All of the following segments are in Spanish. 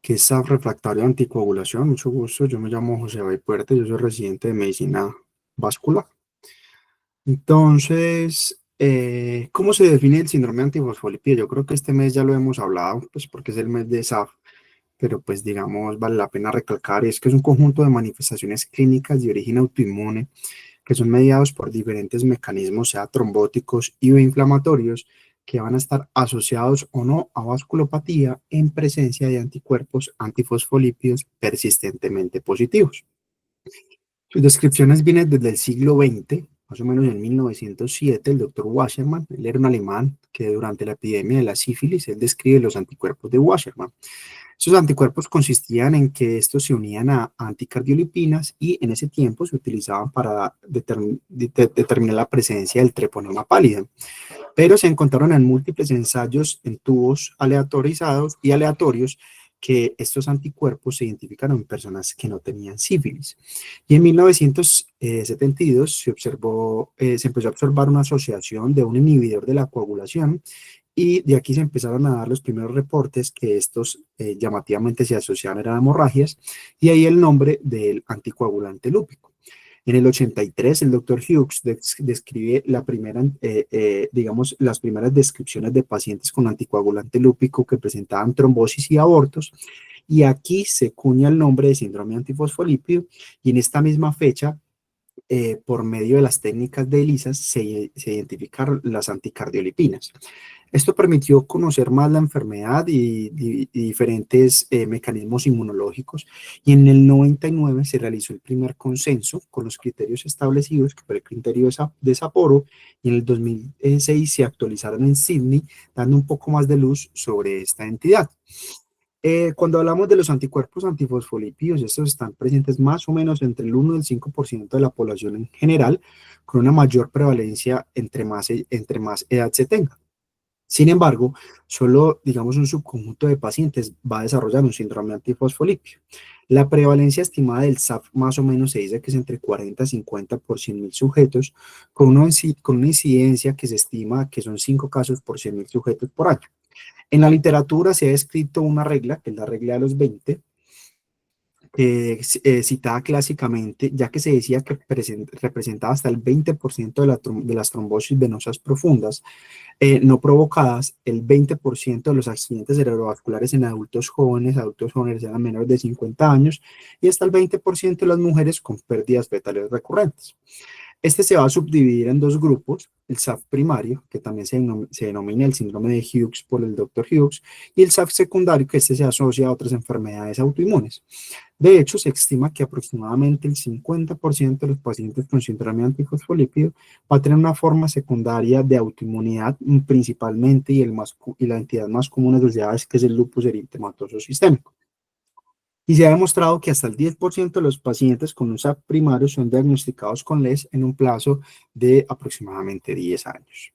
que es refractario de anticoagulación. Mucho gusto, yo me llamo José Puerte, yo soy residente de medicina vascular. Entonces, ¿cómo se define el síndrome antifosfolipida? Yo creo que este mes ya lo hemos hablado, pues porque es el mes de SAF, pero pues digamos, vale la pena recalcar, es que es un conjunto de manifestaciones clínicas de origen autoinmune que son mediados por diferentes mecanismos, sea trombóticos y o inflamatorios, que van a estar asociados o no a vasculopatía en presencia de anticuerpos antifosfolípidos persistentemente positivos. Sus descripciones vienen desde el siglo XX, más o menos en 1907, el doctor Wassermann, él era un alemán que durante la epidemia de la sífilis, él describe los anticuerpos de Wassermann. Esos anticuerpos consistían en que estos se unían a anticardiolipinas y en ese tiempo se utilizaban para determinar la presencia del treponema pálida, pero se encontraron en múltiples ensayos en tubos aleatorizados y aleatorios que estos anticuerpos se identificaron en personas que no tenían sífilis. Y en 1972 se empezó a observar una asociación de un inhibidor de la coagulación y de aquí se empezaron a dar los primeros reportes que estos llamativamente se asociaban a hemorragias y ahí el nombre del anticoagulante lúpico. En el 83, el doctor Hughes describe digamos, las primeras descripciones de pacientes con anticoagulante lúpico que presentaban trombosis y abortos, y aquí se cuña el nombre de síndrome antifosfolípido, y en esta misma fecha, por medio de las técnicas de ELISA, se identificaron las anticardiolipinas. Esto permitió conocer más la enfermedad y diferentes mecanismos inmunológicos, y en el 99 se realizó el primer consenso con los criterios establecidos, que fue el criterio de Sapporo, y en el 2006 se actualizaron en Sydney, dando un poco más de luz sobre esta entidad. Cuando hablamos de los anticuerpos antifosfolípidos, estos están presentes más o menos entre el 1 y el 5% de la población en general, con una mayor prevalencia entre más edad se tenga. Sin embargo, solo, digamos, un subconjunto de pacientes va a desarrollar un síndrome antifosfolípido. La prevalencia estimada del SAF más o menos se dice que es entre 40 y 50 por 100.000 sujetos, con una incidencia que se estima que son 5 casos por 100.000 sujetos por año. En la literatura se ha escrito una regla, que es la regla de los 20, citada clásicamente, ya que se decía que representaba hasta el 20% de las trombosis venosas profundas no provocadas, el 20% de los accidentes cerebrovasculares en adultos jóvenes eran menores de 50 años, y hasta el 20% de las mujeres con pérdidas fetales recurrentes. Este se va a subdividir en dos grupos, el SAF primario, que también se denomina el síndrome de Hughes por el doctor Hughes, y el SAF secundario, que este se asocia a otras enfermedades autoinmunes. De hecho, se estima que aproximadamente el 50% de los pacientes con síndrome antifosfolípido va a tener una forma secundaria de autoinmunidad principalmente, y la entidad más común asociada es que es el lupus eritematoso sistémico. Y se ha demostrado que hasta el 10% de los pacientes con un SAP primario son diagnosticados con LES en un plazo de aproximadamente 10 años.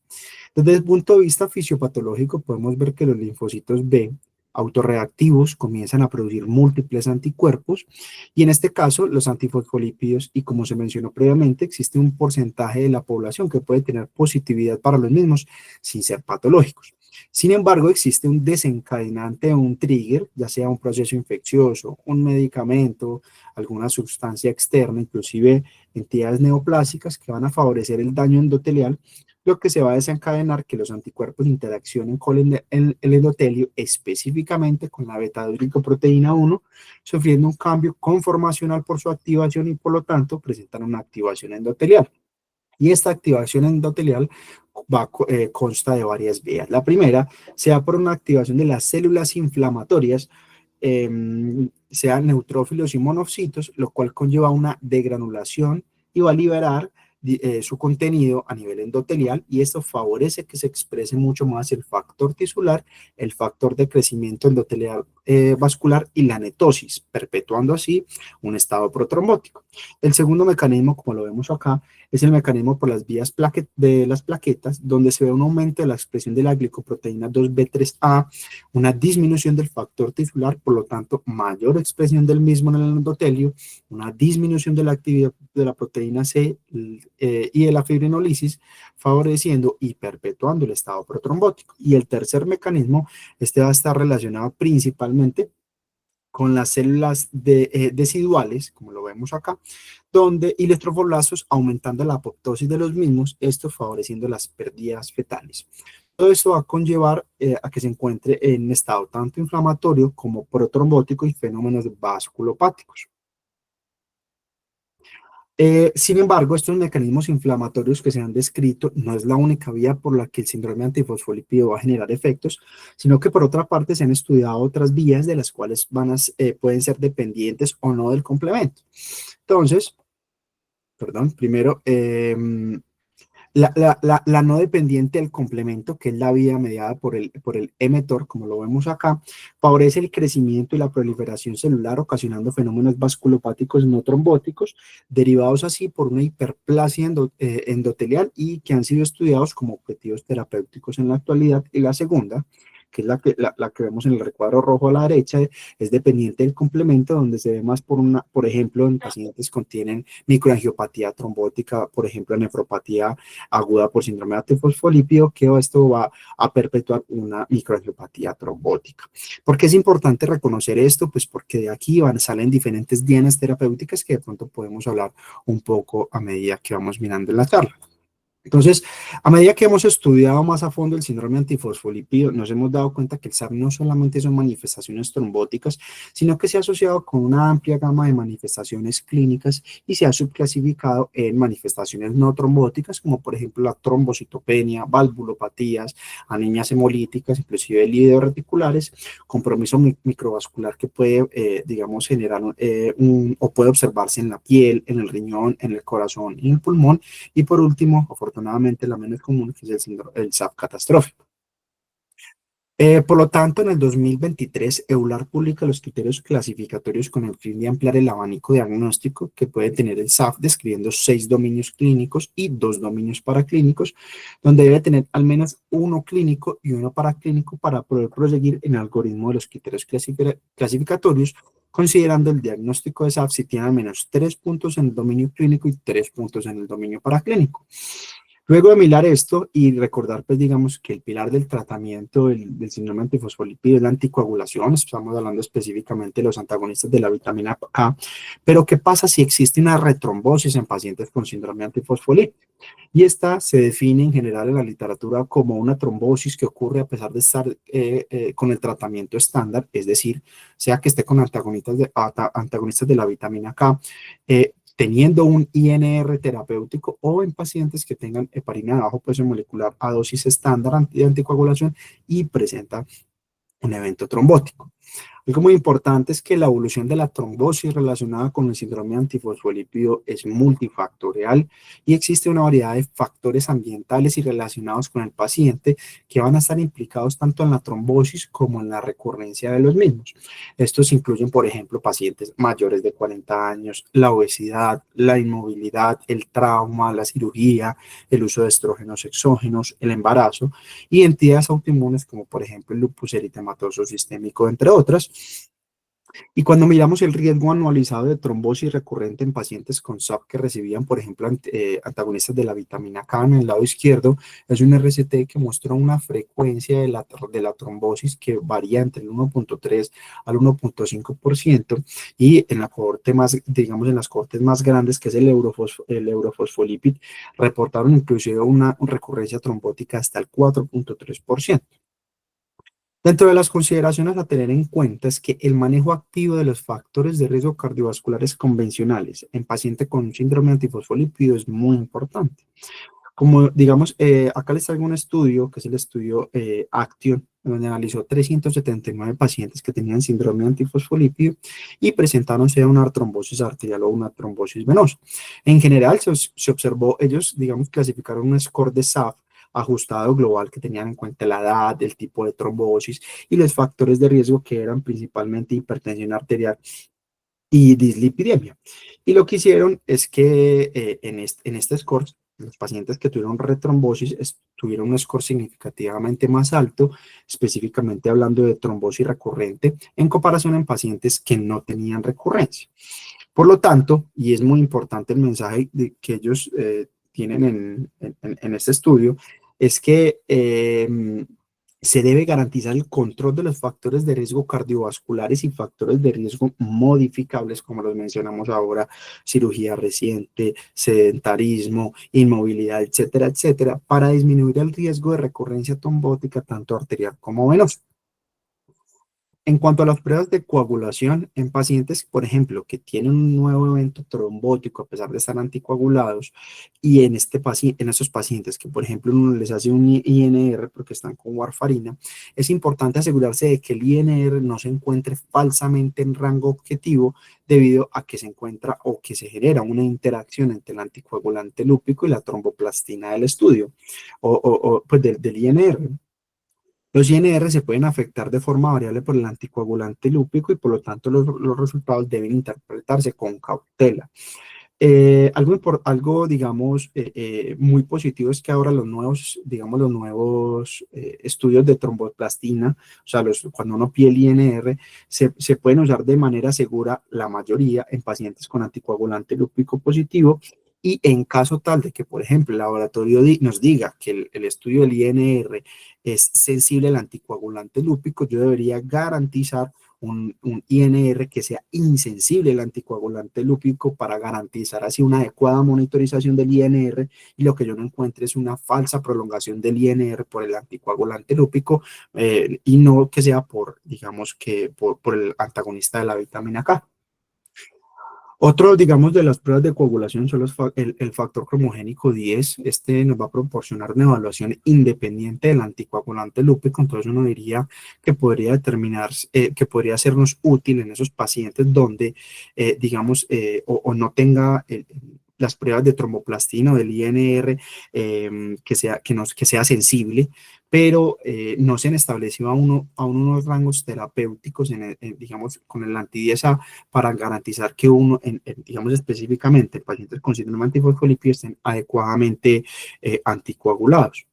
Desde el punto de vista fisiopatológico, podemos ver que los linfocitos B autorreactivos comienzan a producir múltiples anticuerpos, y en este caso los antifosfolípidos, y como se mencionó previamente, existe un porcentaje de la población que puede tener positividad para los mismos sin ser patológicos. Sin embargo, existe un desencadenante o un trigger, ya sea un proceso infeccioso, un medicamento, alguna sustancia externa, inclusive entidades neoplásicas que van a favorecer el daño endotelial, lo que se va a desencadenar que los anticuerpos interaccionen con el endotelio, específicamente con la beta-glicoproteína 1, sufriendo un cambio conformacional por su activación, y por lo tanto presentan una activación endotelial. Y esta activación endotelial consta de varias vías. La primera sea por una activación de las células inflamatorias, sean neutrófilos y monocitos, lo cual conlleva una degranulación y va a liberar su contenido a nivel endotelial, y esto favorece que se exprese mucho más el factor tisular, el factor de crecimiento endotelial vascular y la netosis, perpetuando así un estado protrombótico. El segundo mecanismo, como lo vemos acá, es el mecanismo por las vías de las plaquetas, donde se ve un aumento de la expresión de la glicoproteína 2B3A, una disminución del factor tisular, por lo tanto, mayor expresión del mismo en el endotelio, una disminución de la actividad de la proteína C y de la fibrinolisis, favoreciendo y perpetuando el estado protrombótico. Y el tercer mecanismo, este va a estar relacionado principalmente con las células deciduales, como lo vemos acá, y los trofoblazos aumentando la apoptosis de los mismos, esto favoreciendo las pérdidas fetales. Todo esto va a conllevar a que se encuentre en un estado tanto inflamatorio como protrombótico y fenómenos vasculopáticos. Sin embargo, estos mecanismos inflamatorios que se han descrito no es la única vía por la que el síndrome antifosfolípido va a generar efectos, sino que por otra parte se han estudiado otras vías de las cuales pueden ser dependientes o no del complemento. Entonces, perdón, primero, la no dependiente del complemento, que es la vía mediada por el mTOR, como lo vemos acá, favorece el crecimiento y la proliferación celular, ocasionando fenómenos vasculopáticos no trombóticos, derivados así por una hiperplasia endotelial y que han sido estudiados como objetivos terapéuticos en la actualidad. Y la segunda, que es la que vemos en el recuadro rojo a la derecha, es dependiente del complemento, donde se ve más por ejemplo, en pacientes que tienen microangiopatía trombótica, por ejemplo, nefropatía aguda por síndrome de antifosfolípido, que esto va a perpetuar una microangiopatía trombótica. ¿Por qué es importante reconocer esto? Pues porque de aquí salen diferentes dianas terapéuticas que de pronto podemos hablar un poco a medida que vamos mirando en la charla. Entonces, a medida que hemos estudiado más a fondo el síndrome antifosfolípido, nos hemos dado cuenta que el SAP no solamente son manifestaciones trombóticas, sino que se ha asociado con una amplia gama de manifestaciones clínicas y se ha subclasificado en manifestaciones no trombóticas, como por ejemplo la trombocitopenia, valvulopatías, anemias hemolíticas, inclusive líderes reticulares, compromiso microvascular que puede, digamos, generar o puede observarse en la piel, en el riñón, en el corazón y en el pulmón. Y por último, afortunadamente, la menos común, que es el SAP catastrófico. Por lo tanto, en el 2023, EULAR publica los criterios clasificatorios con el fin de ampliar el abanico diagnóstico que puede tener el SAF, describiendo 6 dominios clínicos y 2 dominios paraclínicos, donde debe tener al menos uno clínico y uno paraclínico para poder proseguir en el algoritmo de los criterios clasificatorios, considerando el diagnóstico de SAF si tiene al menos 3 puntos en el dominio clínico y 3 puntos en el dominio paraclínico. Luego de mirar esto y recordar, pues digamos que el pilar del tratamiento del síndrome antifosfolípido es la anticoagulación, estamos hablando específicamente de los antagonistas de la vitamina A, pero ¿qué pasa si existe una retrombosis en pacientes con síndrome antifosfolípido? Y esta se define en general en la literatura como una trombosis que ocurre a pesar de estar con el tratamiento estándar, es decir, sea que esté con antagonistas de la vitamina K, teniendo un INR terapéutico o en pacientes que tengan heparina de bajo peso molecular a dosis estándar de anticoagulación y presenta un evento trombótico. Algo muy importante es que la evolución de la trombosis relacionada con el síndrome antifosfolípido es multifactorial y existe una variedad de factores ambientales y relacionados con el paciente que van a estar implicados tanto en la trombosis como en la recurrencia de los mismos. Estos incluyen, por ejemplo, pacientes mayores de 40 años, la obesidad, la inmovilidad, el trauma, la cirugía, el uso de estrógenos exógenos, el embarazo y entidades autoinmunes como, por ejemplo, el lupus eritematoso sistémico, entre otras. Y cuando miramos el riesgo anualizado de trombosis recurrente en pacientes con SAP que recibían, por ejemplo, antagonistas de la vitamina K en el lado izquierdo, es un RCT que muestra una frecuencia de la trombosis que varía entre el 1.3 al 1.5%, y en la cohorte más, digamos, en las cohortes más grandes, que es el eurofosfolipid, reportaron inclusive una recurrencia trombótica hasta el 4.3%. Dentro de las consideraciones a tener en cuenta es que el manejo activo de los factores de riesgo cardiovasculares convencionales en pacientes con síndrome antifosfolípido es muy importante. Como digamos, acá les traigo un estudio, que es el estudio ACTION, donde analizó 379 pacientes que tenían síndrome antifosfolípido y presentaron sea una trombosis arterial o una trombosis venosa. En general, se observó, ellos, digamos, clasificaron un score de SAF ajustado global que tenían en cuenta la edad, el tipo de trombosis y los factores de riesgo que eran principalmente hipertensión arterial y dislipidemia. Y lo que hicieron es que en este score, los pacientes que tuvieron retrombosis tuvieron un score significativamente más alto, específicamente hablando de trombosis recurrente, en comparación en pacientes que no tenían recurrencia. Por lo tanto, y es muy importante el mensaje que ellos tienen en este estudio, es que Se debe garantizar el control de los factores de riesgo cardiovasculares y factores de riesgo modificables, como los mencionamos ahora, cirugía reciente, sedentarismo, inmovilidad, etcétera, etcétera, para disminuir el riesgo de recurrencia trombótica tanto arterial como venosa. En cuanto a las pruebas de coagulación en pacientes, por ejemplo, que tienen un nuevo evento trombótico a pesar de estar anticoagulados, y en estos pacientes que, por ejemplo, uno les hace un INR porque están con warfarina, es importante asegurarse de que el INR no se encuentre falsamente en rango objetivo debido a que se encuentra o que se genera una interacción entre el anticoagulante lúpico y la tromboplastina del estudio pues del INR. Los INR se pueden afectar de forma variable por el anticoagulante lúpico y por lo tanto los resultados deben interpretarse con cautela. Algo, digamos, muy positivo es que ahora los nuevos, digamos, los nuevos estudios de tromboplastina, o sea, cuando uno pide el INR, se pueden usar de manera segura, la mayoría, en pacientes con anticoagulante lúpico positivo. Y en caso tal de que, por ejemplo, el laboratorio nos diga que el estudio del INR es sensible al anticoagulante lúpico, yo debería garantizar un INR que sea insensible al anticoagulante lúpico para garantizar así una adecuada monitorización del INR y lo que yo no encuentre es una falsa prolongación del INR por el anticoagulante lúpico y no que sea por, digamos que por el antagonista de la vitamina K. Otro, digamos, de las pruebas de coagulación son el factor cromogénico 10. Este nos va a proporcionar una evaluación independiente del anticoagulante lúpico, entonces uno diría que podría determinar, que podría sernos útil en esos pacientes donde, digamos, o no tenga las pruebas de tromboplastina o del INR que sea sensible, pero no se han establecido aún unos rangos terapéuticos, digamos, con el anti-10A para garantizar que uno, digamos específicamente, pacientes con síndrome antifosfolípido estén adecuadamente anticoagulados.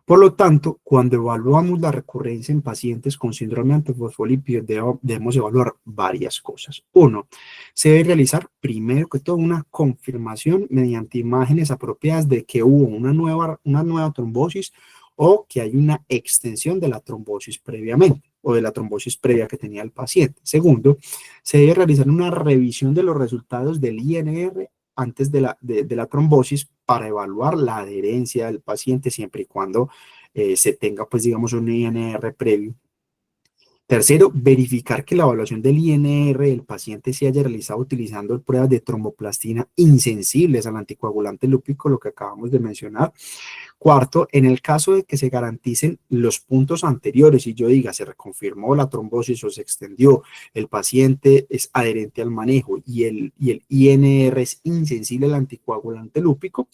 Por lo tanto, cuando evaluamos la recurrencia en pacientes con síndrome antifosfolípido, debemos evaluar varias cosas. Uno, se debe realizar primero que todo una confirmación mediante imágenes apropiadas de que hubo una nueva trombosis o que hay una extensión de la trombosis previamente o de la trombosis previa que tenía el paciente. Segundo, se debe realizar una revisión de los resultados del INR antes de la trombosis para evaluar la adherencia del paciente siempre y cuando se tenga, pues digamos, un INR previo. Tercero, verificar que la evaluación del INR del paciente se haya realizado utilizando pruebas de tromboplastina insensibles al anticoagulante lúpico, lo que acabamos de mencionar. Cuarto, en el caso de que se garanticen los puntos anteriores y yo diga se reconfirmó la trombosis o se extendió, el paciente es adherente al manejo y el INR es insensible al anticoagulante lúpico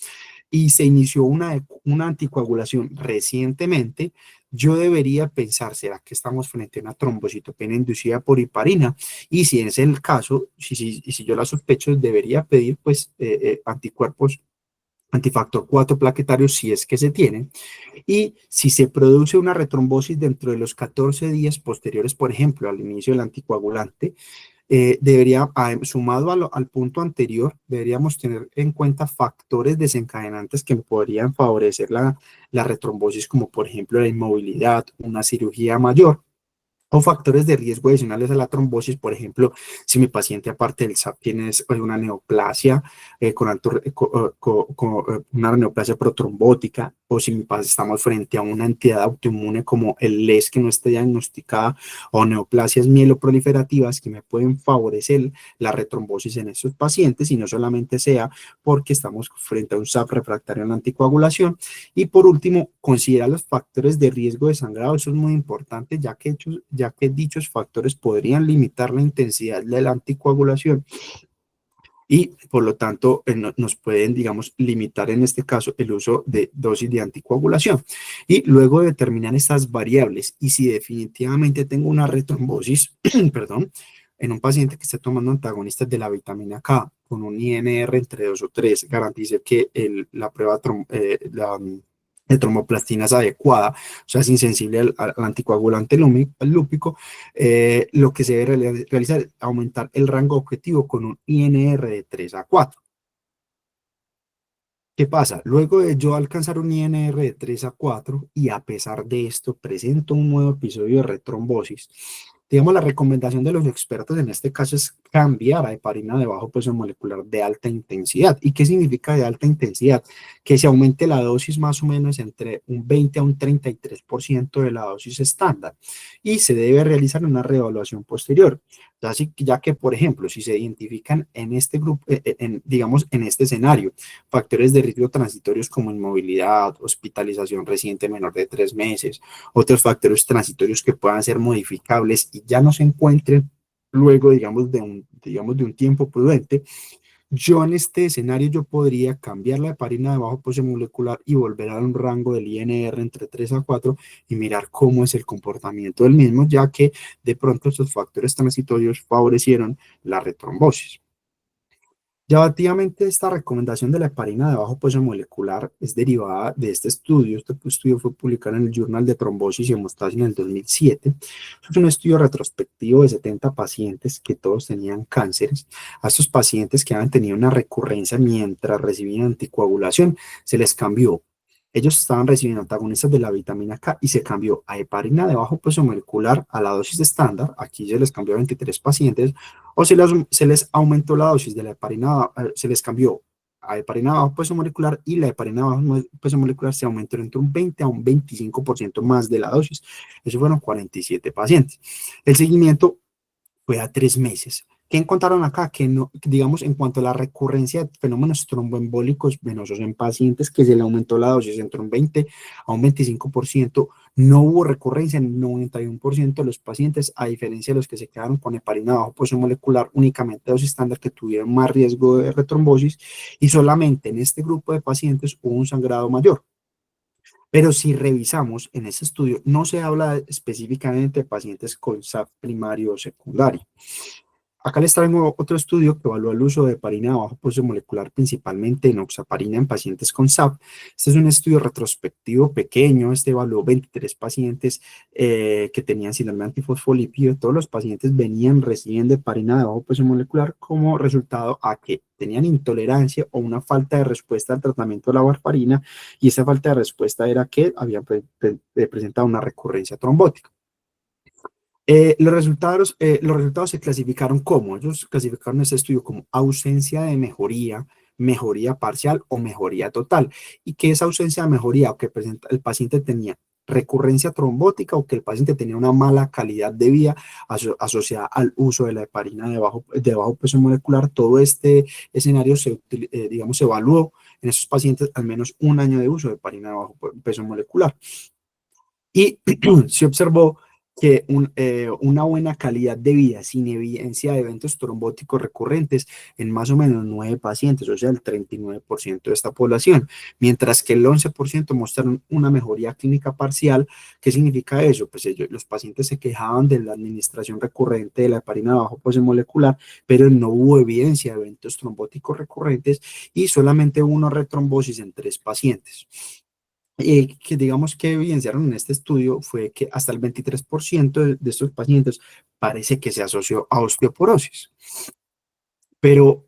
y se inició una anticoagulación recientemente, yo debería pensar, ¿será que estamos frente a una trombocitopenia inducida por heparina? Y si es el caso, si yo la sospecho, debería pedir pues anticuerpos antifactor 4 plaquetario si es que se tiene, y si se produce una retrombosis dentro de los 14 días posteriores, por ejemplo, al inicio del anticoagulante, sumado al punto anterior, deberíamos tener en cuenta factores desencadenantes que podrían favorecer la retrombosis, como por ejemplo la inmovilidad, una cirugía mayor, o factores de riesgo adicionales a la trombosis, por ejemplo, si mi paciente aparte del SAP tiene una neoplasia, una neoplasia protrombótica, o si estamos frente a una entidad autoinmune como el LES que no esté diagnosticada, o neoplasias mieloproliferativas que me pueden favorecer la retrombosis en estos pacientes, y no solamente sea porque estamos frente a un SAP refractario en la anticoagulación. Y por último, considera los factores de riesgo de sangrado. Eso es muy importante, ya que dichos factores podrían limitar la intensidad de la anticoagulación y por lo tanto nos pueden, digamos, limitar en este caso el uso de dosis de anticoagulación. Y luego de determinar estas variables y si definitivamente tengo una retrombosis, perdón, en un paciente que esté tomando antagonistas de la vitamina K con un INR entre 2 o 3, garantice que la prueba de tromboplastina es adecuada, o sea, es insensible al anticoagulante lúpico, lo que se debe realizar es aumentar el rango objetivo con un INR de 3 a 4. ¿Qué pasa? Luego de yo alcanzar un INR de 3 a 4 y a pesar de esto presento un nuevo episodio de retrombosis, digamos, la recomendación de los expertos en este caso es cambiar a heparina de bajo peso molecular de alta intensidad. ¿Y qué significa de alta intensidad? Que se aumente la dosis más o menos entre un 20 a un 33% de la dosis estándar y se debe realizar una reevaluación posterior. Ya que, por ejemplo, si se identifican en este grupo, digamos, en este escenario, factores de riesgo transitorios como inmovilidad, hospitalización reciente menor de 3 meses, otros factores transitorios que puedan ser modificables y ya no se encuentren luego, digamos, de un tiempo prudente, yo en este escenario yo podría cambiar la heparina de bajo peso molecular y volver a un rango del INR entre 3 a 4 y mirar cómo es el comportamiento del mismo, ya que de pronto estos factores transitorios favorecieron la retrombosis. Llamativamente, esta recomendación de la heparina de bajo peso molecular es derivada de este estudio. Este estudio fue publicado en el Journal de Trombosis y Hemostasia en el 2007. Es un estudio retrospectivo de 70 pacientes que todos tenían cánceres. A estos pacientes que habían tenido una recurrencia mientras recibían anticoagulación, se les cambió. Ellos estaban recibiendo antagonistas de la vitamina K y se cambió a heparina de bajo peso molecular a la dosis estándar. Aquí se les cambió a 23 pacientes o se les aumentó la dosis de la heparina, se les cambió a heparina bajo peso molecular y la heparina bajo peso molecular se aumentó entre un 20 a un 25% más de la dosis. Eso fueron 47 pacientes. El seguimiento fue a 3 meses. ¿Qué encontraron acá? Que no, digamos, en cuanto a la recurrencia de fenómenos tromboembólicos venosos en pacientes que se le aumentó la dosis entre un 20 a un 25%, no hubo recurrencia en el 91% de los pacientes, a diferencia de los que se quedaron con heparina bajo peso molecular, únicamente dosis estándar que tuvieron más riesgo de retrombosis, y solamente en este grupo de pacientes hubo un sangrado mayor. Pero si revisamos en ese estudio, no se habla específicamente de pacientes con SAP primario o secundario. Acá les traigo otro estudio que evalúa el uso de heparina de bajo peso molecular, principalmente enoxaparina en pacientes con SAP. Este es un estudio retrospectivo pequeño. Este evaluó 23 pacientes que tenían síndrome antifosfolípido. Todos los pacientes venían recibiendo heparina de bajo peso molecular como resultado a que tenían intolerancia o una falta de respuesta al tratamiento de la warfarina, y esa falta de respuesta era que habían presentado una recurrencia trombótica. Los resultados se clasificaron como, ellos clasificaron este estudio como ausencia de mejoría, mejoría parcial o mejoría total. ¿Y qué es ausencia de mejoría? O que el paciente tenía recurrencia trombótica o que el paciente tenía una mala calidad de vida asociada al uso de la heparina de bajo peso molecular. Todo este escenario digamos, se evaluó en esos pacientes al menos un año de uso de heparina de bajo peso molecular. Y se observó que una buena calidad de vida sin evidencia de eventos trombóticos recurrentes en más o menos 9 pacientes, o sea, el 39% de esta población, mientras que el 11% mostraron una mejoría clínica parcial. ¿Qué significa eso? Pues los pacientes se quejaban de la administración recurrente de la heparina de bajo peso molecular, pero no hubo evidencia de eventos trombóticos recurrentes y solamente hubo una retrombosis en 3 pacientes. Que digamos que evidenciaron en este estudio fue que hasta el 23% de estos pacientes parece que se asoció a osteoporosis. Pero,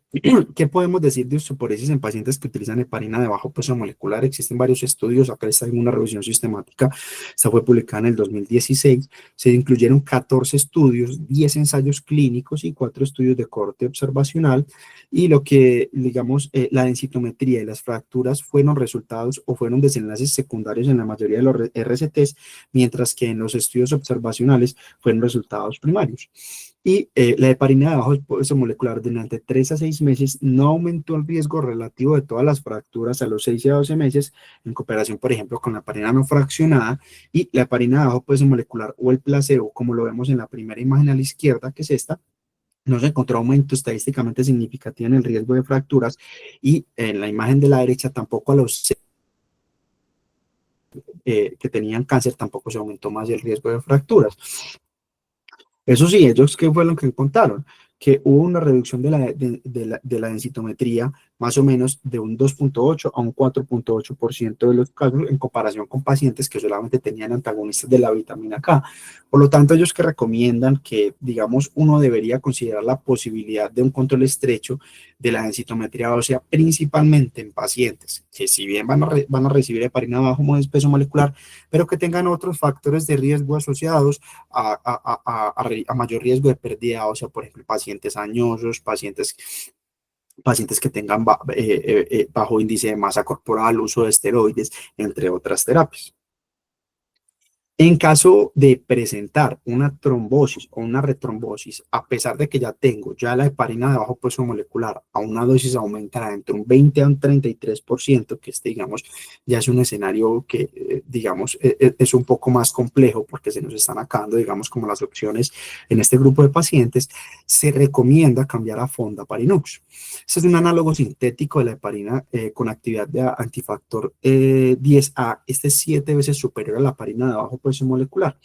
¿qué podemos decir de osteoporosis en pacientes que utilizan heparina de bajo peso molecular? Existen varios estudios, acá está en una revisión sistemática, esta fue publicada en el 2016, se incluyeron 14 estudios, 10 ensayos clínicos y 4 estudios de corte observacional, y lo que, digamos, la densitometría y las fracturas fueron resultados o fueron desenlaces secundarios en la mayoría de los RCTs, mientras que en los estudios observacionales fueron resultados primarios. Y la heparina de bajo peso molecular durante 3 a 6 meses no aumentó el riesgo relativo de todas las fracturas a los 6 y a 12 meses, en comparación, por ejemplo, con la heparina no fraccionada, y la heparina de bajo peso molecular o el placebo, como lo vemos en la primera imagen a la izquierda, que es esta, no se encontró aumento estadísticamente significativo en el riesgo de fracturas, y en la imagen de la derecha tampoco a los que tenían cáncer tampoco se aumentó más el riesgo de fracturas. Eso sí, ellos, ¿qué fue lo que encontraron? Que hubo una reducción de la densitometría más o menos de un 2,8 a un 4,8% de los casos en comparación con pacientes que solamente tenían antagonistas de la vitamina K. Por lo tanto, ellos que recomiendan que, digamos, uno debería considerar la posibilidad de un control estrecho de la densitometría ósea, principalmente en pacientes que si bien van a recibir heparina bajo peso molecular, pero que tengan otros factores de riesgo asociados a mayor riesgo de pérdida ósea, por ejemplo, pacientes añosos, pacientes que tengan bajo índice de masa corporal, uso de esteroides, entre otras terapias. En caso de presentar una trombosis o una retrombosis, a pesar de que ya tengo ya la heparina de bajo peso molecular a una dosis aumentada entre un 20 a un 33%, que digamos, ya es un escenario que, digamos, es un poco más complejo porque se nos están acabando, digamos, como las opciones en este grupo de pacientes, se recomienda cambiar a Fondaparinux. Este es un análogo sintético de la heparina con actividad de antifactor 10A. Este es 7 veces superior a la heparina de bajo peso molecular.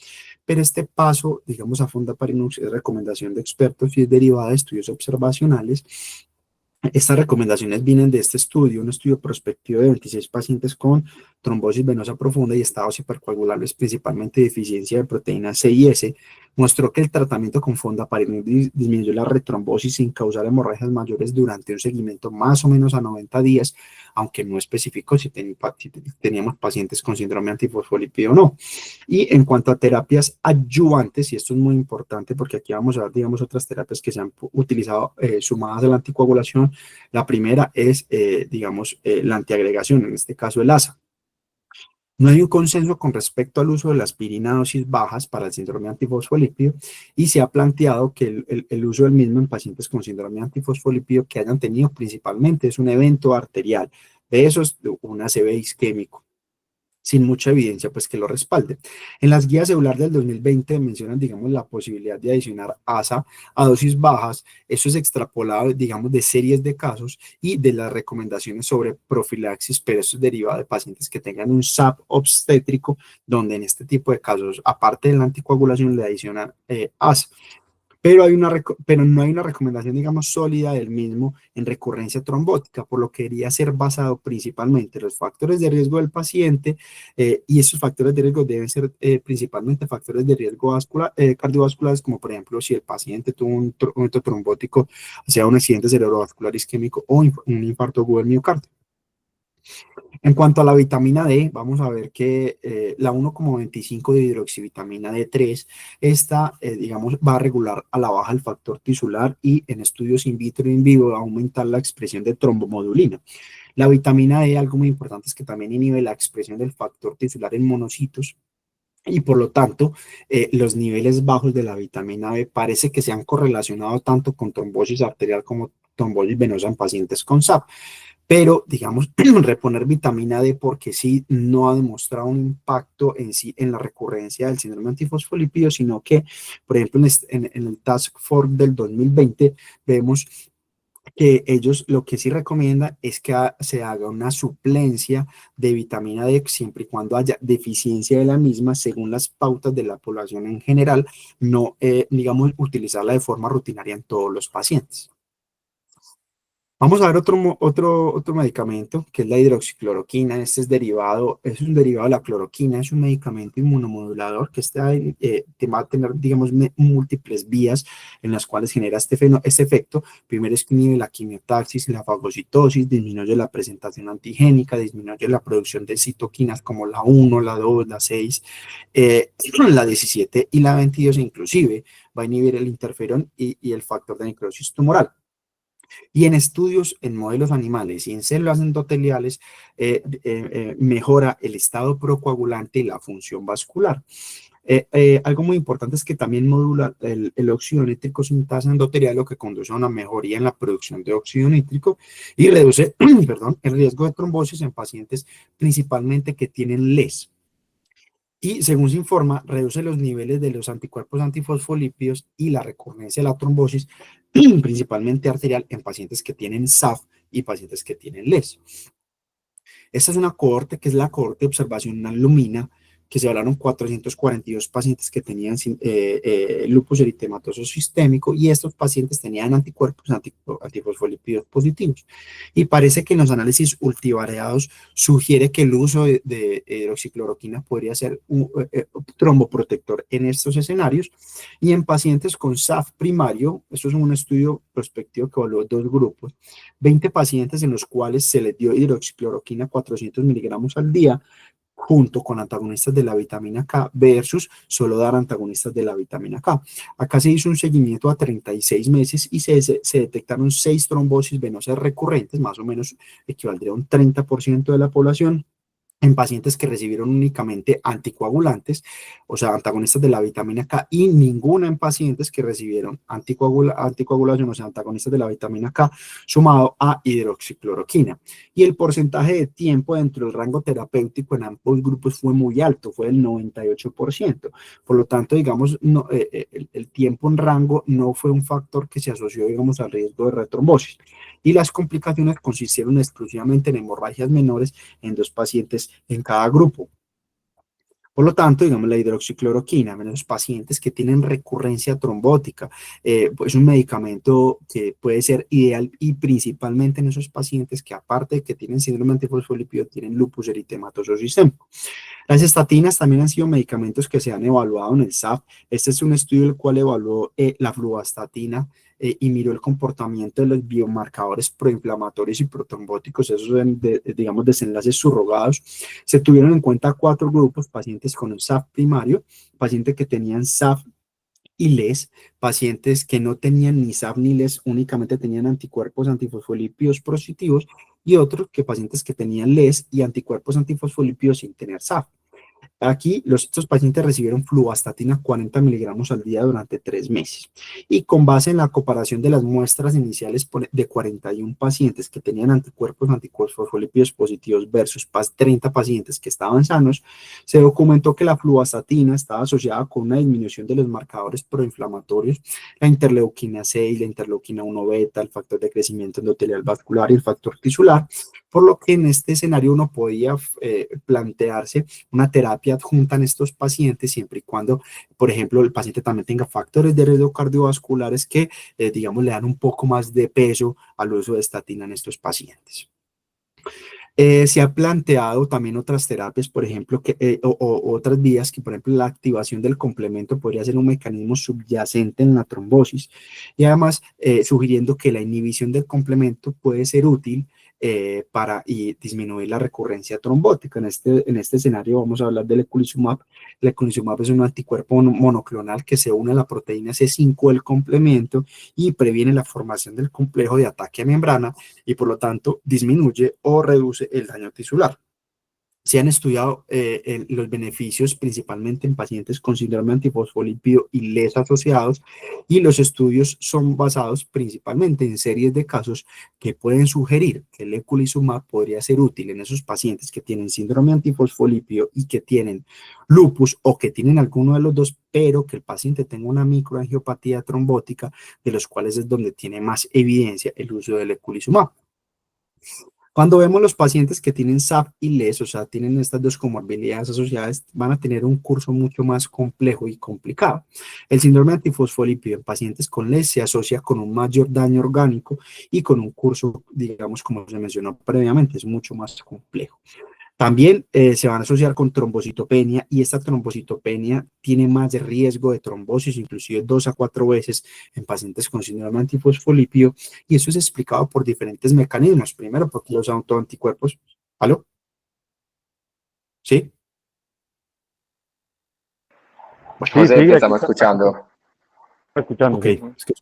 Pero este paso, digamos, a Fondaparinux es recomendación de expertos y es derivada de estudios observacionales. Estas recomendaciones vienen de este estudio, un estudio prospectivo de 26 pacientes con trombosis venosa profunda y estados hipercoagulables, principalmente deficiencia de proteína C y S, mostró que el tratamiento con Fondaparinux disminuyó la retrombosis sin causar hemorragias mayores durante un seguimiento más o menos a 90 días, aunque no especificó si teníamos pacientes con síndrome antifosfolípido o no. Y en cuanto a terapias adyuvantes, y esto es muy importante porque aquí vamos a ver, digamos, otras terapias que se han utilizado sumadas a la anticoagulación. La primera es, digamos, la antiagregación, en este caso el ASA. No hay un consenso con respecto al uso de la aspirina a dosis bajas para el síndrome antifosfolípido y se ha planteado que el uso del mismo en pacientes con síndrome antifosfolípido que hayan tenido principalmente es un evento arterial, de esos un ACV isquémico, sin mucha evidencia pues que lo respalde. En las guías celular del 2020 mencionan, digamos, la posibilidad de adicionar ASA a dosis bajas. Eso es extrapolado, digamos, de series de casos y de las recomendaciones sobre profilaxis, pero esto es derivado de pacientes que tengan un SAP obstétrico, donde en este tipo de casos, aparte de la anticoagulación, le adicionan ASA. Pero no hay una recomendación, digamos, sólida del mismo en recurrencia trombótica, por lo que debería ser basado principalmente en los factores de riesgo del paciente y esos factores de riesgo deben ser principalmente factores de riesgo cardiovasculares, como por ejemplo si el paciente tuvo un evento trombótico, sea un accidente cerebrovascular isquémico o un infarto agudo del miocardio. En cuanto a la vitamina D, vamos a ver que la 1,25 de hidroxivitamina D3, esta, digamos, va a regular a la baja el factor tisular y en estudios in vitro y in vivo va a aumentar la expresión de trombomodulina. La vitamina D, algo muy importante, es que también inhibe la expresión del factor tisular en monocitos y por lo tanto los niveles bajos de la vitamina B parece que se han correlacionado tanto con trombosis arterial como trombosis venosa en pacientes con SAP. Pero, digamos, reponer vitamina D porque sí no ha demostrado un impacto en sí en la recurrencia del síndrome antifosfolípido, sino que, por ejemplo, en el Task Force del 2020 vemos que ellos lo que sí recomiendan es que se haga una suplencia de vitamina D siempre y cuando haya deficiencia de la misma según las pautas de la población en general, no, digamos, utilizarla de forma rutinaria en todos los pacientes. Vamos a ver otro medicamento, que es la hidroxicloroquina. Este es un derivado de la cloroquina, es un medicamento inmunomodulador que te va a tener, digamos, múltiples vías en las cuales genera este efecto. Primero es que inhibe la quimiotaxis, la fagocitosis, disminuye la presentación antigénica, disminuye la producción de citoquinas como la 1, la 2, la 6, la 17 y la 22, inclusive va a inhibir el interferón y el factor de necrosis tumoral. Y en estudios en modelos animales y en células endoteliales mejora el estado procoagulante y la función vascular. Algo muy importante es que también modula el óxido nítrico sintasa endotelial, lo que conduce a una mejoría en la producción de óxido nítrico y reduce perdón, el riesgo de trombosis en pacientes principalmente que tienen LES. Y según se informa, reduce los niveles de los anticuerpos antifosfolípidos y la recurrencia de la trombosis, principalmente arterial, en pacientes que tienen SAF y pacientes que tienen LES. Esta es una cohorte que es la cohorte observacional Lumina, que se hablaron 442 pacientes que tenían lupus eritematoso sistémico, y estos pacientes tenían anticuerpos antifosfolípidos positivos. Y parece que en los análisis multivariados sugiere que el uso de hidroxicloroquina podría ser un tromboprotector en estos escenarios. Y en pacientes con SAF primario, esto es un estudio prospectivo que evaluó dos grupos, 20 pacientes en los cuales se les dio hidroxicloroquina 400 miligramos al día, junto con antagonistas de la vitamina K versus solo dar antagonistas de la vitamina K. Acá se hizo un seguimiento a 36 meses y se detectaron 6 trombosis venosas recurrentes, más o menos equivaldría a un 30% de la población, en pacientes que recibieron únicamente anticoagulantes, o sea, antagonistas de la vitamina K, y ninguna en pacientes que recibieron anticoagulación, o sea, antagonistas de la vitamina K, sumado a hidroxicloroquina. Y el porcentaje de tiempo dentro del rango terapéutico en ambos grupos fue muy alto, fue del 98%. Por lo tanto, digamos, no, el tiempo en rango no fue un factor que se asoció, digamos, al riesgo de retrombosis. Y las complicaciones consistieron exclusivamente en hemorragias menores en 2 pacientes en cada grupo. Por lo tanto, digamos, la hidroxicloroquina en los pacientes que tienen recurrencia trombótica, pues es un medicamento que puede ser ideal, y principalmente en esos pacientes que, aparte de que tienen síndrome antifosfolípido, tienen lupus eritematoso sistémico. Las estatinas también han sido medicamentos que se han evaluado en el SAF. Este es un estudio el cual evaluó la fluvastatina y miró el comportamiento de los biomarcadores proinflamatorios y protrombóticos, esos digamos, desenlaces subrogados. Se tuvieron en cuenta 4 grupos: pacientes con un SAF primario, pacientes que tenían SAF y LES, pacientes que no tenían ni SAF ni LES, únicamente tenían anticuerpos antifosfolípidos positivos, y otros que pacientes que tenían LES y anticuerpos antifosfolípidos sin tener SAF. Aquí estos pacientes recibieron fluvastatina 40 miligramos al día durante 3 meses. Y con base en la comparación de las muestras iniciales de 41 pacientes que tenían anticuerpos antifosfolípidos positivos versus 30 pacientes que estaban sanos, se documentó que la fluvastatina estaba asociada con una disminución de los marcadores proinflamatorios, la interleuquina 6, la interleuquina 1 beta, el factor de crecimiento endotelial vascular y el factor tisular, por lo que en este escenario uno podía plantearse una terapia adjunta en estos pacientes, siempre y cuando, por ejemplo, el paciente también tenga factores de riesgo cardiovasculares que, digamos, le dan un poco más de peso al uso de estatina en estos pacientes. Se ha planteado también otras terapias, por ejemplo, o otras vías, que por ejemplo la activación del complemento podría ser un mecanismo subyacente en la trombosis, y además sugiriendo que la inhibición del complemento puede ser útil para disminuir la recurrencia trombótica. En este escenario vamos a hablar del eculizumab. El eculizumab es un anticuerpo monoclonal que se une a la proteína C5 del complemento y previene la formación del complejo de ataque a membrana, y por lo tanto disminuye o reduce el daño tisular. Se han estudiado los beneficios principalmente en pacientes con síndrome antifosfolípido y LES asociados, y los estudios son basados principalmente en series de casos que pueden sugerir que el eculizumab podría ser útil en esos pacientes que tienen síndrome antifosfolípido y que tienen lupus, o que tienen alguno de los dos, pero que el paciente tenga una microangiopatía trombótica, de los cuales es donde tiene más evidencia el uso del eculizumab. Cuando vemos los pacientes que tienen SAF y LES, o sea, tienen estas dos comorbilidades asociadas, van a tener un curso mucho más complejo y complicado. El síndrome antifosfolípido en pacientes con LES se asocia con un mayor daño orgánico y con un curso, digamos, como se mencionó previamente, es mucho más complejo. También se van a asociar con trombocitopenia, y esta trombocitopenia tiene más de riesgo de trombosis, inclusive 2 a 4 veces en pacientes con síndrome antifosfolípido, y eso es explicado por diferentes mecanismos. Primero, porque los autoanticuerpos... ¿Aló? ¿Sí? Sí, José, te sigue estamos escuchando. escuchando, Ok, sí. es que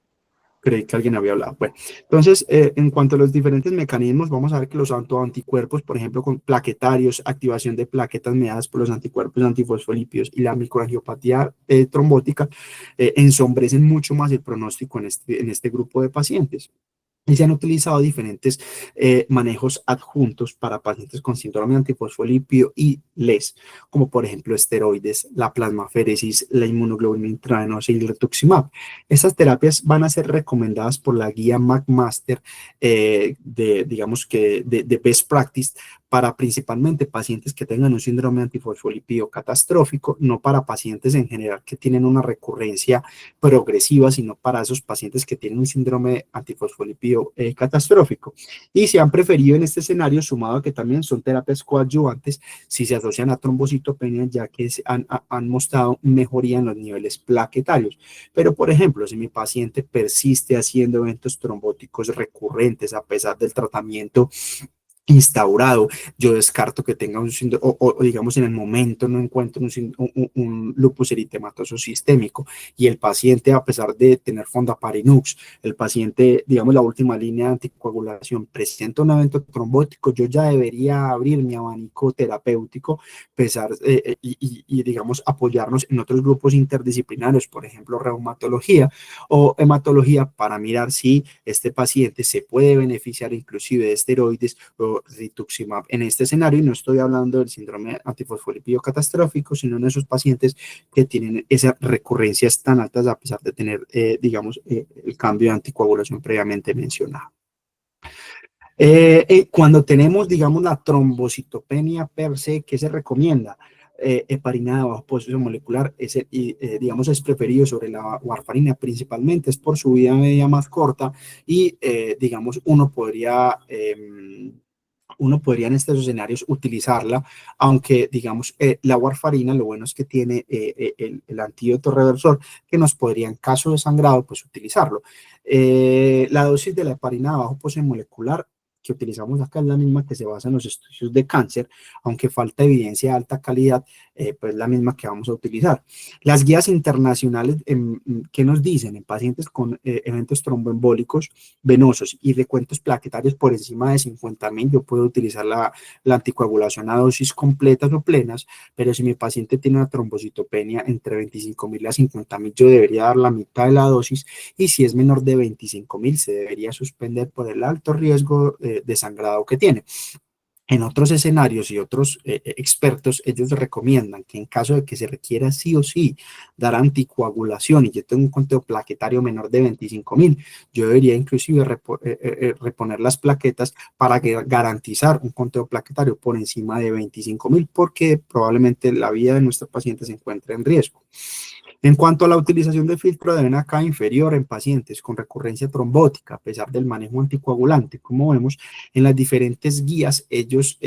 creí que alguien había hablado. Bueno, entonces, en cuanto a los diferentes mecanismos, vamos a ver que los autoanticuerpos, por ejemplo, con plaquetarios, activación de plaquetas mediadas por los anticuerpos antifosfolípidos y la microangiopatía trombótica, ensombrecen mucho más el pronóstico en este grupo de pacientes. Y se han utilizado diferentes manejos adjuntos para pacientes con síndrome antifosfolípido y LES, como por ejemplo esteroides, la plasmaféresis, la inmunoglobulina intravenosa y el rituximab. Estas terapias van a ser recomendadas por la guía McMaster, digamos que de Best Practice, para principalmente pacientes que tengan un síndrome antifosfolípido catastrófico, no para pacientes en general que tienen una recurrencia progresiva, sino para esos pacientes que tienen un síndrome antifosfolípido catastrófico. Y se han preferido en este escenario, sumado a que también son terapias coadyuvantes, si se asocian a trombocitopenia, ya que han mostrado mejoría en los niveles plaquetarios. Pero, por ejemplo, si mi paciente persiste haciendo eventos trombóticos recurrentes a pesar del tratamiento instaurado, yo descarto que tenga un síndrome, o digamos en el momento no encuentro un lupus eritematoso sistémico, y el paciente, a pesar de tener fondaparinux, el paciente, digamos, la última línea de anticoagulación, presenta un evento trombótico, yo ya debería abrir mi abanico terapéutico, digamos, apoyarnos en otros grupos interdisciplinarios, por ejemplo, reumatología o hematología, para mirar si este paciente se puede beneficiar inclusive de esteroides o rituximab en este escenario. Y no estoy hablando del síndrome antifosfolípido catastrófico, sino en esos pacientes que tienen esas recurrencias tan altas a pesar de tener, digamos, el cambio de anticoagulación previamente mencionado. Cuando tenemos, digamos, la trombocitopenia per se, ¿qué se recomienda? Heparina de bajo peso molecular, digamos, es preferido sobre la warfarina, principalmente es por su vida media más corta, y digamos, uno podría en estos escenarios utilizarla, aunque digamos la warfarina, lo bueno es que tiene el antídoto reversor que nos podría, en caso de sangrado, pues utilizarlo. La dosis de la heparina de bajo peso molecular que utilizamos acá es la misma que se basa en los estudios de cáncer, aunque falta evidencia de alta calidad, pues la misma que vamos a utilizar. Las guías internacionales, ¿qué nos dicen? En pacientes con eventos tromboembólicos venosos y recuentos plaquetarios por encima de 50.000, yo puedo utilizar la anticoagulación a dosis completas o plenas, pero si mi paciente tiene una trombocitopenia entre 25.000 a 50.000, yo debería dar la mitad de la dosis, y si es menor de 25.000, se debería suspender por el alto riesgo de sangrado que tiene. En otros escenarios y otros expertos, ellos recomiendan que en caso de que se requiera sí o sí dar anticoagulación y yo tengo un conteo plaquetario menor de 25.000, yo debería inclusive reponer las plaquetas para garantizar un conteo plaquetario por encima de 25.000, porque probablemente la vida de nuestro paciente se encuentre en riesgo. En cuanto a la utilización de filtro de vena cava inferior en pacientes con recurrencia trombótica, a pesar del manejo anticoagulante, como vemos en las diferentes guías, ellos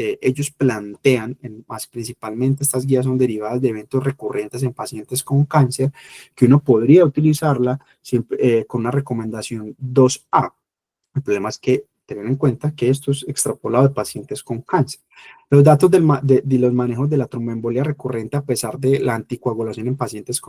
plantean, más principalmente estas guías son derivadas de eventos recurrentes en pacientes con cáncer, que uno podría utilizarla siempre, con una recomendación 2A. El problema es que tener en cuenta que esto es extrapolado de pacientes con cáncer. Los datos de los manejos de la tromboembolia recurrente a pesar de la anticoagulación en pacientes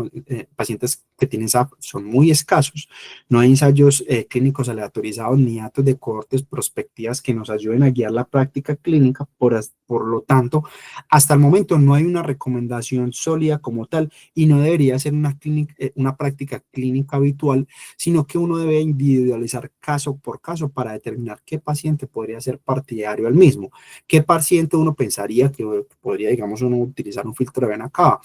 que tienen SAF son muy escasos. No hay ensayos clínicos aleatorizados ni datos de cohortes prospectivas que nos ayuden a guiar la práctica clínica. Por lo tanto, hasta el momento no hay una recomendación sólida como tal, y no debería ser una práctica clínica habitual, sino que uno debe individualizar caso por caso para determinar qué paciente podría ser partidario al mismo, qué paciente uno pensaría que podría, digamos, uno utilizar un filtro de vena cava.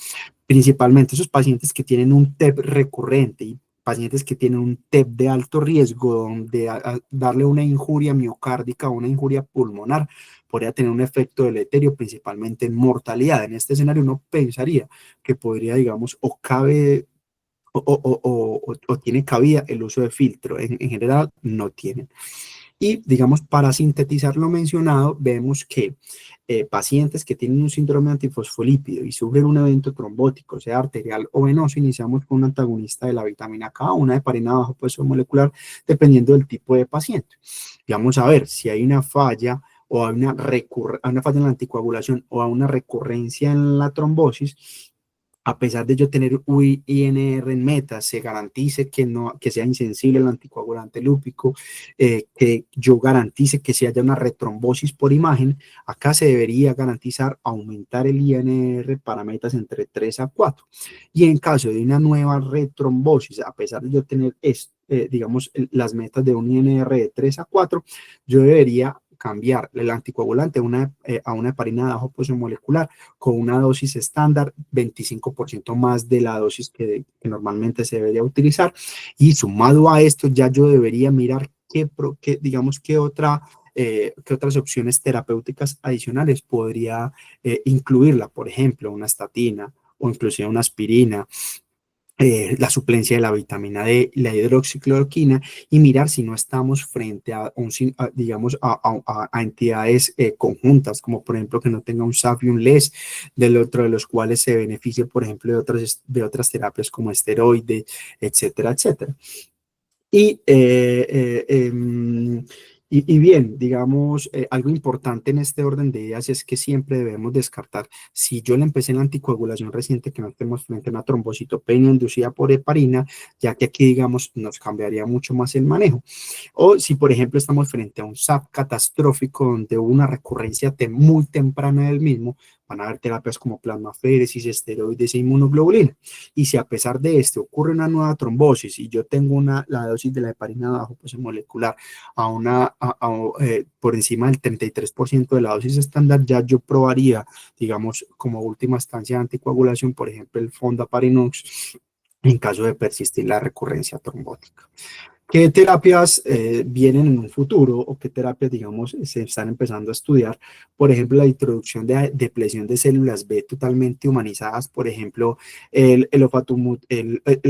Principalmente esos pacientes que tienen un TEP recurrente y pacientes que tienen un TEP de alto riesgo, donde darle una injuria miocárdica o una injuria pulmonar podría tener un efecto deleterio, principalmente en mortalidad. En este escenario uno pensaría que podría, digamos, o cabe o tiene cabida el uso de filtro. En general no tienen. Y, digamos, para sintetizar lo mencionado, vemos que pacientes que tienen un síndrome antifosfolípido y sufren un evento trombótico, sea arterial o venoso, iniciamos con un antagonista de la vitamina K, una heparina bajo peso molecular, dependiendo del tipo de paciente. Y vamos a ver si hay una falla o hay una falla en la anticoagulación o hay una recurrencia en la trombosis. A pesar de yo tener INR en meta, se garantice que sea insensible al anticoagulante lúpico, que yo garantice que si haya una retrombosis por imagen. Acá se debería garantizar aumentar el INR para metas entre 3 a 4. Y en caso de una nueva retrombosis, a pesar de yo tener, digamos, las metas de un INR de 3 a 4, yo debería cambiar el anticoagulante a una heparina de bajo peso molecular con una dosis estándar 25% más de la dosis que normalmente se debería utilizar, y sumado a esto ya yo debería mirar digamos, qué otra qué otras opciones terapéuticas adicionales podría incluirla, por ejemplo, una estatina o inclusive una aspirina, la suplencia de la vitamina D, la hidroxicloroquina, y mirar si no estamos frente a, digamos, a entidades conjuntas, como por ejemplo que no tenga un SAF y un LES, del otro de los cuales se beneficie, por ejemplo, de otras terapias como esteroides, etcétera, etcétera. Y, y bien, digamos, algo importante en este orden de ideas es que siempre debemos descartar, si yo le empecé en la anticoagulación reciente, que no estemos frente a una trombocitopenia inducida por heparina, ya que aquí, digamos, nos cambiaría mucho más el manejo. O si, por ejemplo, estamos frente a un SAP catastrófico donde hubo una recurrencia muy temprana del mismo, van a haber terapias como plasmaféresis, esteroides e inmunoglobulina. Y si a pesar de esto ocurre una nueva trombosis y yo tengo la dosis de la heparina bajo peso molecular por encima del 33% de la dosis estándar, ya yo probaría, digamos, como última instancia de anticoagulación, por ejemplo, el Fondaparinux, en caso de persistir la recurrencia trombótica. ¿Qué terapias vienen en un futuro o qué terapias, digamos, se están empezando a estudiar? Por ejemplo, la introducción de depresión de células B totalmente humanizadas, por ejemplo, el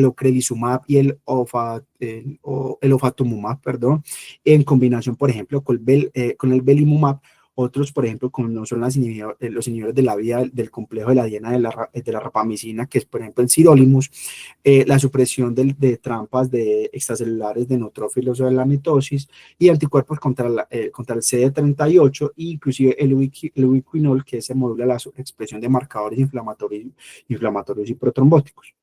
ocrelizumab y el ofatumumab, perdón, en combinación, por ejemplo, con el belimumab. Otros, por ejemplo, como no son los inhibidores de la vía del complejo de la diana de la rapamicina, que es, por ejemplo, el sirolimus, la supresión de trampas de extracelulares de neutrófilos o de la mitosis y anticuerpos contra el CD38 e inclusive el ubiquinol, que se modula la expresión de marcadores inflamatorios y protrombóticos.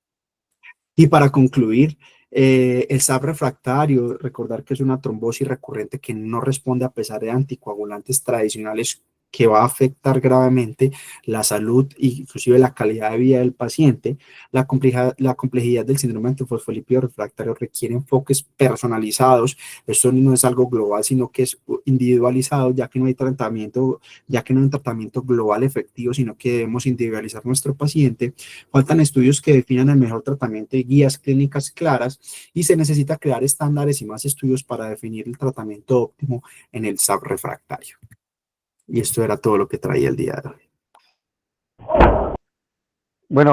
Y para concluir, el SAP refractario, recordar que es una trombosis recurrente que no responde a pesar de anticoagulantes tradicionales, que va a afectar gravemente la salud e inclusive la calidad de vida del paciente. La complejidad del síndrome antifosfolípido refractario requiere enfoques personalizados. Esto no es algo global, sino que es individualizado, ya que no hay un tratamiento global efectivo, sino que debemos individualizar nuestro paciente. Faltan estudios que definan el mejor tratamiento y guías clínicas claras, y se necesita crear estándares y más estudios para definir el tratamiento óptimo en el SAP refractario. Y esto era todo lo que traía el día de hoy. Bueno,